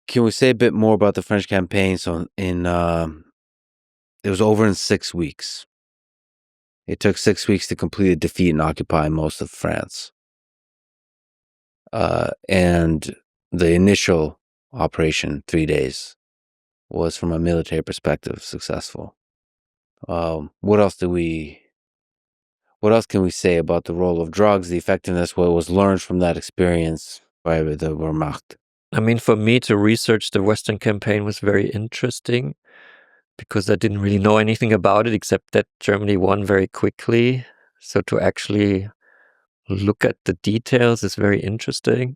Can we say a bit more about the French campaign? So it was over in 6 weeks. It took 6 weeks to complete a defeat and occupy most of France. And the initial operation, 3 days, was from a military perspective successful. What else can we say about the role of drugs, the effectiveness, what was learned from that experience by the Wehrmacht? I mean, for me to research the Western campaign was very interesting because I didn't really know anything about it except that Germany won very quickly. So to actually look at the details is very interesting.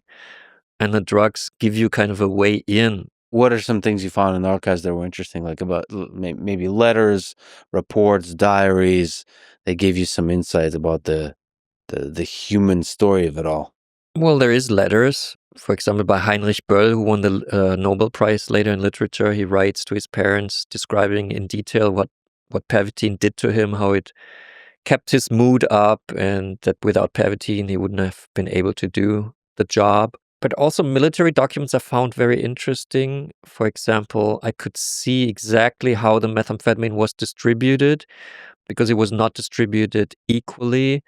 And the drugs give you kind of a way in. What are some things you found in the archives that were interesting, like about maybe letters, reports, diaries? They gave you some insights about the human story of it all. Well, there is letters, for example, by Heinrich Böll, who won the Nobel Prize later in literature. He writes to his parents describing in detail what pervitin did to him, how it kept his mood up, and that without pervitin he wouldn't have been able to do the job. But also military documents I found very interesting. For example, I could see exactly how the methamphetamine was distributed because it was not distributed equally.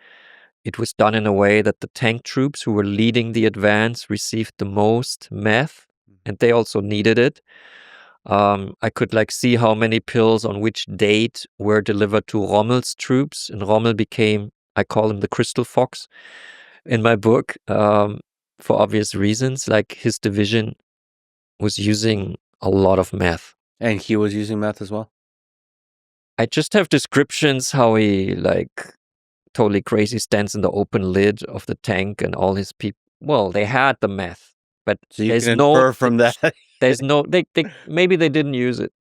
It was done in a way that the tank troops who were leading the advance received the most meth, and they also needed it. I could see how many pills on which date were delivered to Rommel's troops, and Rommel became, I call him the Crystal Fox in my book, for obvious reasons. His division was using a lot of meth. And he was using meth as well? I just have descriptions how he, totally crazy, stands in the open lid of the tank and all his people. Well, they had the meth, but so you can infer from that. There's no, maybe they didn't use it.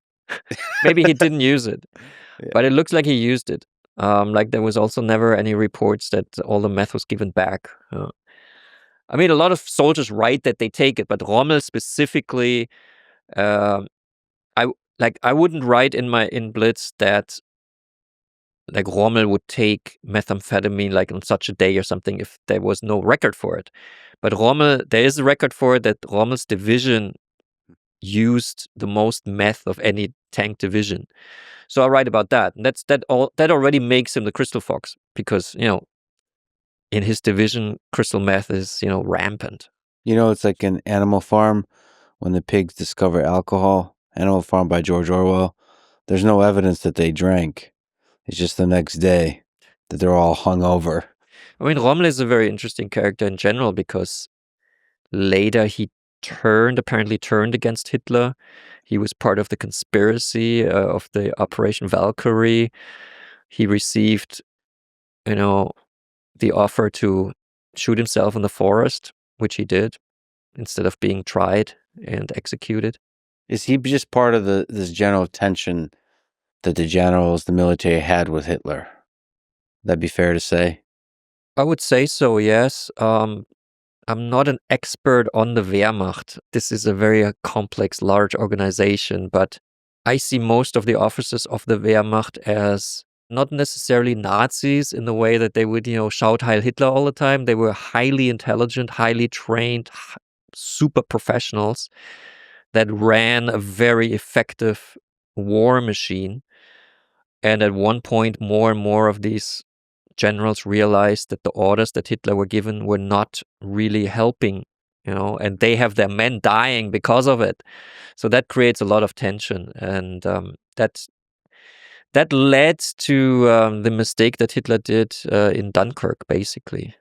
Maybe he didn't use it, yeah. But it looks like he used it. There was also never any reports that all the meth was given back. I mean, a lot of soldiers write that they take it, but Rommel specifically, I wouldn't write in Blitzed that Rommel would take methamphetamine on such a day or something if there was no record for it. But there is a record for it that Rommel's division used the most meth of any tank division. So I write about that. And that already makes him the Crystal Fox because, in his division, crystal meth is, rampant. It's like an Animal Farm when the pigs discover alcohol. Animal Farm by George Orwell. There's no evidence that they drank. It's just the next day that they're all hungover. I mean, Rommel is a very interesting character in general because later he apparently turned against Hitler. He was part of the conspiracy of the Operation Valkyrie. He received, the offer to shoot himself in the forest, which he did, instead of being tried and executed. Is he just part of this general tension that the military had with Hitler? That'd be fair to say? I would say so, yes. I'm not an expert on the Wehrmacht. This is a very complex, large organization, but I see most of the officers of the Wehrmacht as not necessarily Nazis in the way that they would, shout Heil Hitler all the time. They were highly intelligent, highly trained, super professionals that ran a very effective war machine. And at one point, more and more of these generals realized that the orders that Hitler were given were not really helping, and they have their men dying because of it. So that creates a lot of tension. And that led to the mistake that Hitler did in Dunkirk, basically.